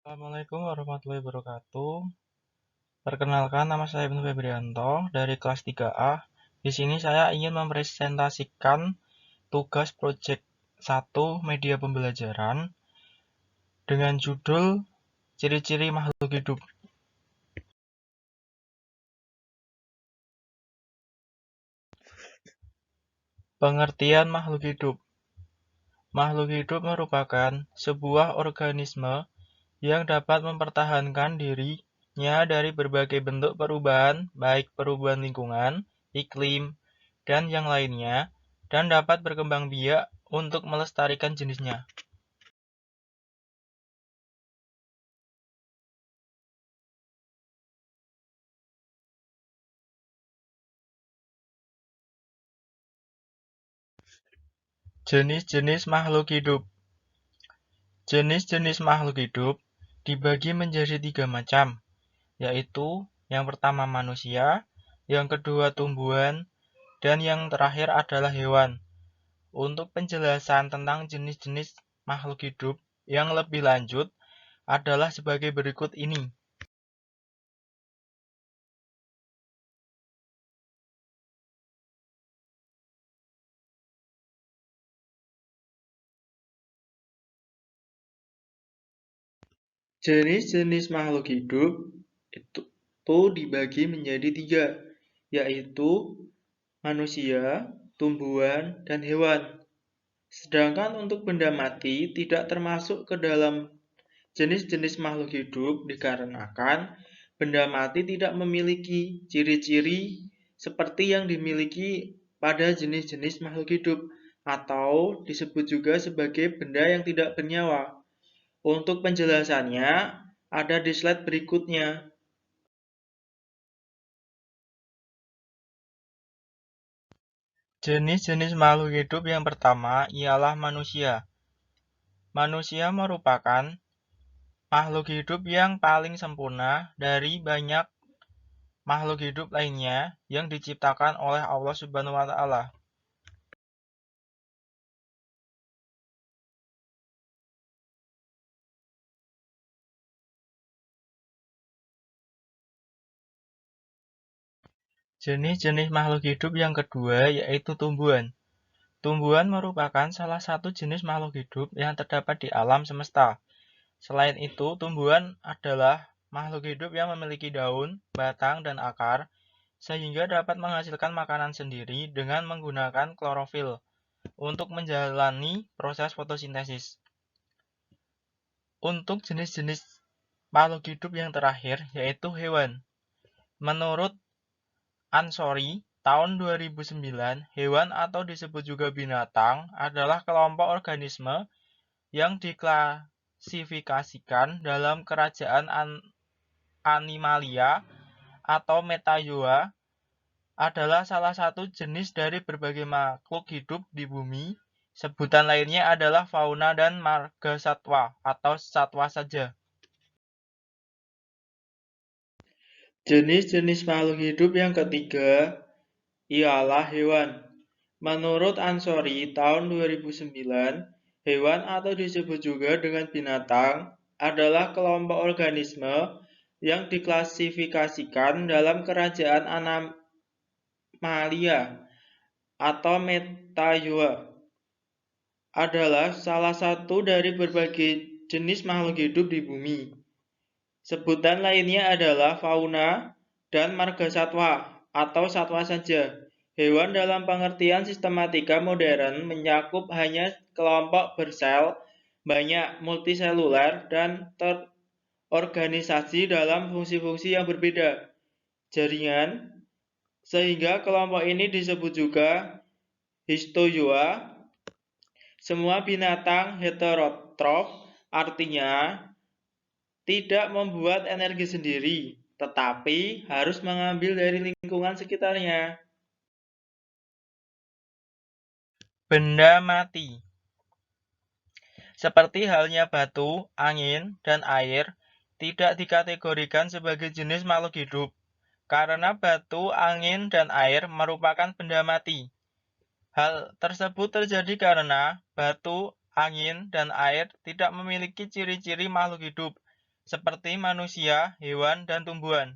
Assalamualaikum warahmatullahi wabarakatuh. Perkenalkan, nama saya Ibnu Febrianto dari kelas 3A. Di sini saya ingin mempresentasikan tugas proyek 1 media pembelajaran dengan judul Ciri-ciri makhluk hidup. Pengertian makhluk hidup. Makhluk hidup merupakan sebuah organisme yang dapat mempertahankan dirinya dari berbagai bentuk perubahan, baik perubahan lingkungan, iklim, dan yang lainnya, dan dapat berkembang biak untuk melestarikan jenisnya. Jenis-jenis makhluk hidup. Jenis-jenis makhluk hidup dibagi menjadi 3 macam, yaitu yang pertama manusia, yang kedua tumbuhan, dan yang terakhir adalah hewan. Untuk penjelasan tentang jenis-jenis makhluk hidup yang lebih lanjut adalah sebagai berikut ini. Jenis-jenis makhluk hidup itu dibagi menjadi 3, yaitu manusia, tumbuhan, dan hewan. Sedangkan untuk benda mati tidak termasuk ke dalam jenis-jenis makhluk hidup dikarenakan benda mati tidak memiliki ciri-ciri seperti yang dimiliki pada jenis-jenis makhluk hidup atau disebut juga sebagai benda yang tidak bernyawa. Untuk penjelasannya ada di slide berikutnya. Jenis-jenis makhluk hidup yang pertama ialah manusia. Manusia merupakan makhluk hidup yang paling sempurna dari banyak makhluk hidup lainnya yang diciptakan oleh Allah Subhanahu wa Ta'ala. Jenis-jenis makhluk hidup yang kedua yaitu tumbuhan. Tumbuhan merupakan salah satu jenis makhluk hidup yang terdapat di alam semesta. Selain itu, tumbuhan adalah makhluk hidup yang memiliki daun, batang, dan akar, sehingga dapat menghasilkan makanan sendiri dengan menggunakan klorofil untuk menjalani proses fotosintesis. Untuk jenis-jenis makhluk hidup yang terakhir yaitu hewan. Menurut Ansori, tahun 2009, hewan atau disebut juga binatang adalah kelompok organisme yang diklasifikasikan dalam kerajaan Animalia atau Metazoa, adalah salah satu jenis dari berbagai makhluk hidup di bumi. Sebutan lainnya adalah fauna dan marga satwa atau satwa saja. Jenis-jenis makhluk hidup yang ketiga ialah hewan. Menurut Ansori tahun 2009, hewan atau disebut juga dengan binatang adalah kelompok organisme yang diklasifikasikan dalam kerajaan Animalia atau Metazoa, adalah salah satu dari berbagai jenis makhluk hidup di bumi. Sebutan lainnya adalah fauna dan marga satwa atau satwa saja. Hewan dalam pengertian sistematika modern mencakup hanya kelompok bersel, banyak multiseluler, dan terorganisasi dalam fungsi-fungsi yang berbeda, jaringan, sehingga kelompok ini disebut juga histozoa. Semua binatang heterotrof, artinya tidak membuat energi sendiri, tetapi harus mengambil dari lingkungan sekitarnya. Benda mati. Seperti halnya batu, angin, dan air, tidak dikategorikan sebagai jenis makhluk hidup, karena batu, angin, dan air merupakan benda mati. Hal tersebut terjadi karena batu, angin, dan air tidak memiliki ciri-ciri makhluk hidup, seperti manusia, hewan, dan tumbuhan.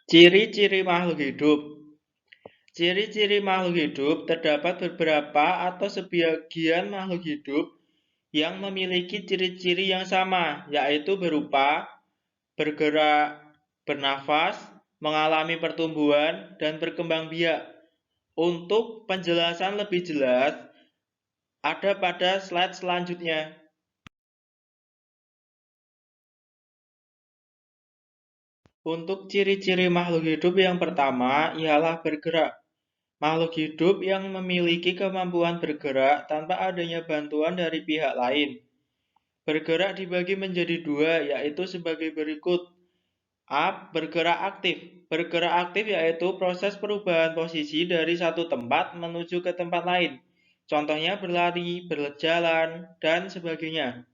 Ciri-ciri makhluk hidup. Ciri-ciri makhluk hidup terdapat beberapa atau sebagian makhluk hidup yang memiliki ciri-ciri yang sama, yaitu berupa bergerak, bernafas, mengalami pertumbuhan, dan berkembang biak. Untuk penjelasan lebih jelas, ada pada slide selanjutnya. Untuk ciri-ciri makhluk hidup yang pertama ialah bergerak. Makhluk hidup yang memiliki kemampuan bergerak tanpa adanya bantuan dari pihak lain. Bergerak dibagi menjadi dua, yaitu sebagai berikut. A. Bergerak aktif. Bergerak aktif yaitu proses perubahan posisi dari satu tempat menuju ke tempat lain. Contohnya berlari, berjalan, dan sebagainya.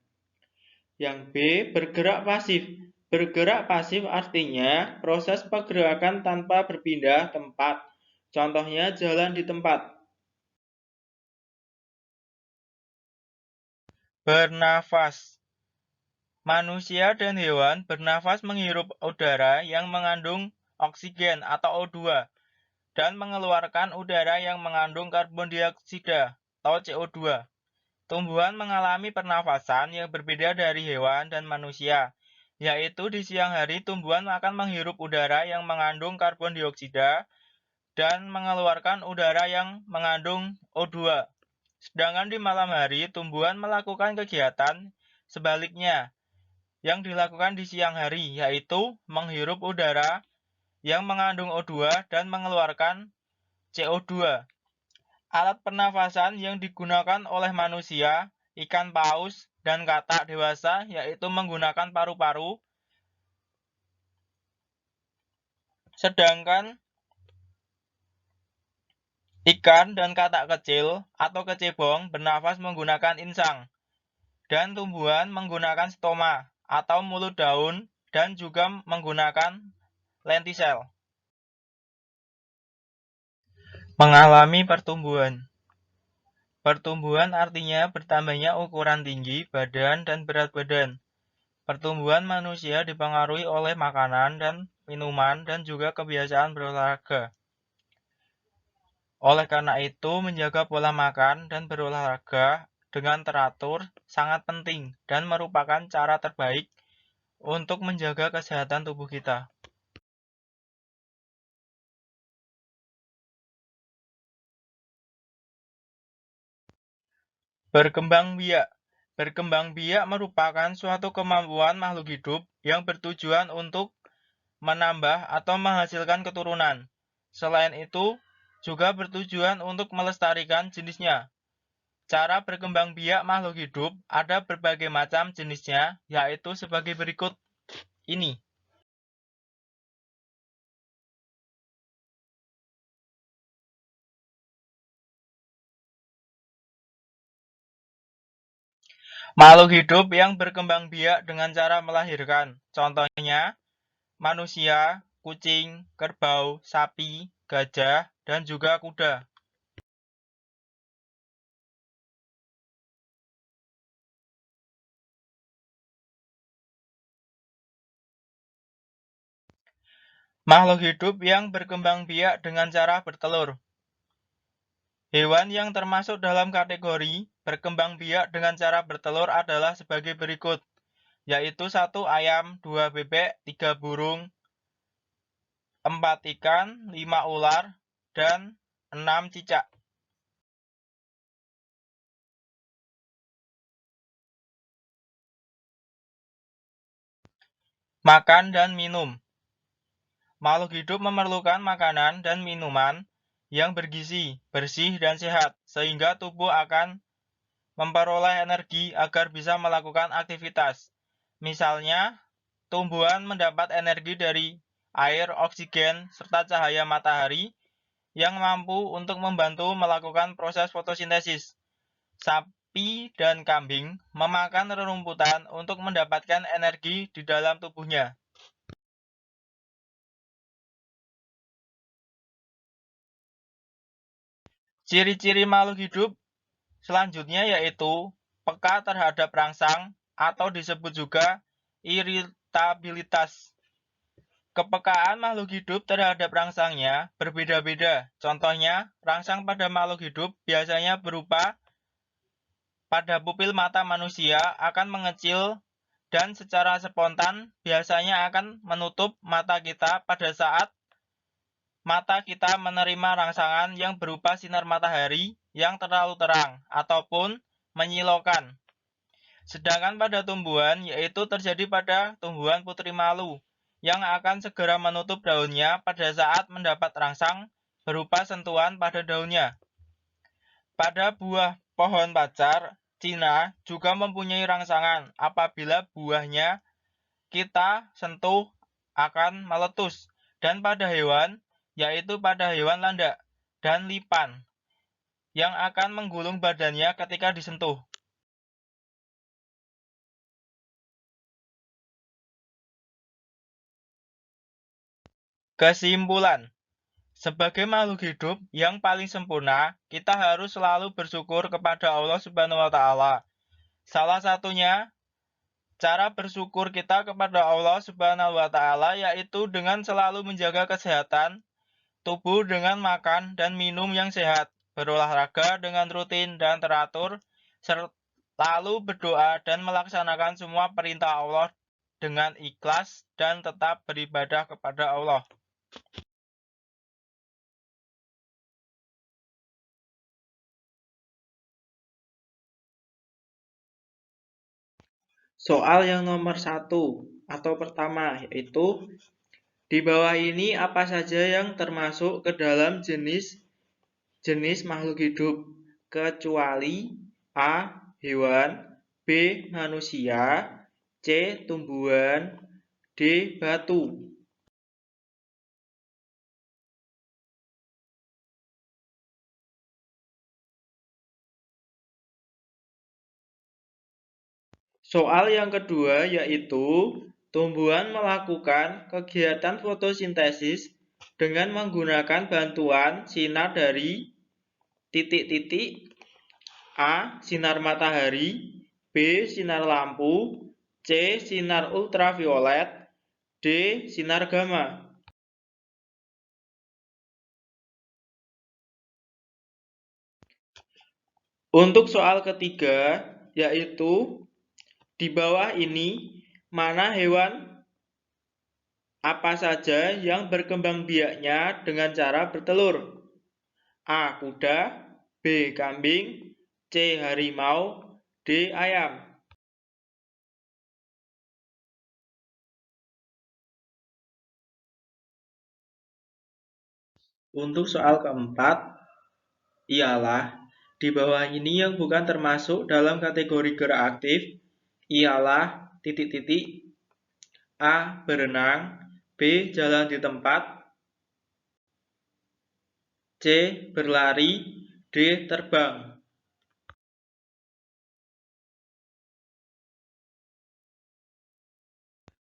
Yang B. Bergerak pasif. Bergerak pasif artinya proses pergerakan tanpa berpindah tempat. Contohnya jalan di tempat. Bernafas. Manusia dan hewan bernafas menghirup udara yang mengandung oksigen atau O2 dan mengeluarkan udara yang mengandung karbon dioksida atau CO2. Tumbuhan mengalami pernafasan yang berbeda dari hewan dan manusia, yaitu di siang hari tumbuhan akan menghirup udara yang mengandung karbon dioksida dan mengeluarkan udara yang mengandung O2. Sedangkan di malam hari tumbuhan melakukan kegiatan sebaliknya yang dilakukan di siang hari, yaitu menghirup udara yang mengandung O2 dan mengeluarkan CO2. Alat pernafasan yang digunakan oleh manusia, ikan paus, dan katak dewasa yaitu menggunakan paru-paru. Sedangkan ikan dan katak kecil atau kecebong bernafas menggunakan insang. Dan tumbuhan menggunakan stoma atau mulut daun dan juga menggunakan lentisel. Mengalami pertumbuhan. Pertumbuhan artinya bertambahnya ukuran tinggi badan dan berat badan. Pertumbuhan manusia dipengaruhi oleh makanan dan minuman dan juga kebiasaan berolahraga. Oleh karena itu, menjaga pola makan dan berolahraga dengan teratur sangat penting dan merupakan cara terbaik untuk menjaga kesehatan tubuh kita. Berkembang biak. Berkembang biak merupakan suatu kemampuan makhluk hidup yang bertujuan untuk menambah atau menghasilkan keturunan. Selain itu, juga bertujuan untuk melestarikan jenisnya. Cara berkembang biak makhluk hidup ada berbagai macam jenisnya, yaitu sebagai berikut ini. Makhluk hidup yang berkembang biak dengan cara melahirkan. Contohnya, manusia, kucing, kerbau, sapi, gajah, dan juga kuda. Makhluk hidup yang berkembang biak dengan cara bertelur. Hewan yang termasuk dalam kategori berkembang biak dengan cara bertelur adalah sebagai berikut, yaitu 1 ayam, 2 bebek, 3 burung, 4 ikan, 5 ular, dan 6 cicak. Makan dan minum. Makhluk hidup memerlukan makanan dan minuman yang bergizi, bersih, dan sehat, sehingga tubuh akan memperoleh energi agar bisa melakukan aktivitas. Misalnya, tumbuhan mendapat energi dari air, oksigen, serta cahaya matahari yang mampu untuk membantu melakukan proses fotosintesis. Sapi dan kambing memakan rerumputan untuk mendapatkan energi di dalam tubuhnya. Ciri-ciri makhluk hidup selanjutnya yaitu peka terhadap rangsang atau disebut juga iritabilitas. Kepekaan makhluk hidup terhadap rangsangnya berbeda-beda. Contohnya, rangsang pada makhluk hidup biasanya berupa pada pupil mata manusia akan mengecil dan secara spontan biasanya akan menutup mata kita pada saat mata kita menerima rangsangan yang berupa sinar matahari yang terlalu terang ataupun menyilaukan. Sedangkan pada tumbuhan, yaitu terjadi pada tumbuhan putri malu, yang akan segera menutup daunnya pada saat mendapat rangsang berupa sentuhan pada daunnya. Pada buah pohon pacar, Cina juga mempunyai rangsangan. Apabila buahnya kita sentuh akan meletus. Dan pada hewan, yaitu pada hewan landak dan lipan, yang akan menggulung badannya ketika disentuh. Kesimpulan, sebagai makhluk hidup yang paling sempurna, kita harus selalu bersyukur kepada Allah Subhanahu wa Ta'ala. Salah satunya, cara bersyukur kita kepada Allah Subhanahu wa Ta'ala yaitu dengan selalu menjaga kesehatan tubuh dengan makan dan minum yang sehat, berolahraga dengan rutin dan teratur, selalu berdoa dan melaksanakan semua perintah Allah dengan ikhlas dan tetap beribadah kepada Allah. Soal yang nomor 1 atau pertama yaitu di bawah ini apa saja yang termasuk ke dalam jenis makhluk hidup kecuali A. Hewan, B. Manusia, C. Tumbuhan, D. Batu. Soal yang kedua yaitu tumbuhan melakukan kegiatan fotosintesis dengan menggunakan bantuan sinar dari titik-titik A. Sinar matahari, B. Sinar lampu, C. Sinar ultraviolet, D. Sinar gamma. Untuk soal ketiga yaitu di bawah ini mana hewan apa saja yang berkembang biaknya dengan cara bertelur? A. Kuda, B. Kambing, C. Harimau, D. Ayam. Untuk soal keempat ialah di bawah ini yang bukan termasuk dalam kategori gerak aktif ialah titik-titik A. Berenang, B. Jalan di tempat, C. Berlari, D. Terbang.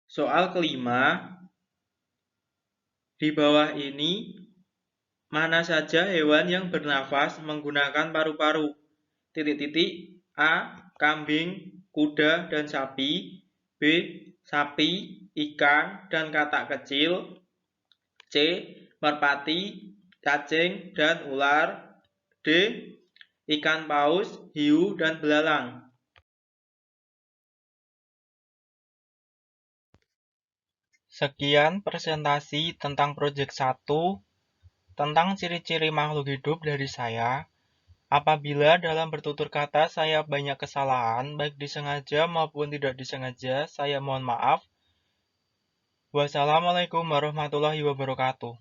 Soal kelima, di bawah ini mana saja hewan yang bernafas menggunakan paru-paru? Titik-titik A. Kambing, kuda, dan sapi, B. Sapi, ikan, dan katak kecil, C. Merpati, cacing, dan ular, D. Ikan paus, hiu, dan belalang. Sekian presentasi tentang proyek 1 tentang ciri-ciri makhluk hidup dari saya. Apabila dalam bertutur kata saya banyak kesalahan, baik disengaja maupun tidak disengaja, saya mohon maaf. Wassalamualaikum warahmatullahi wabarakatuh.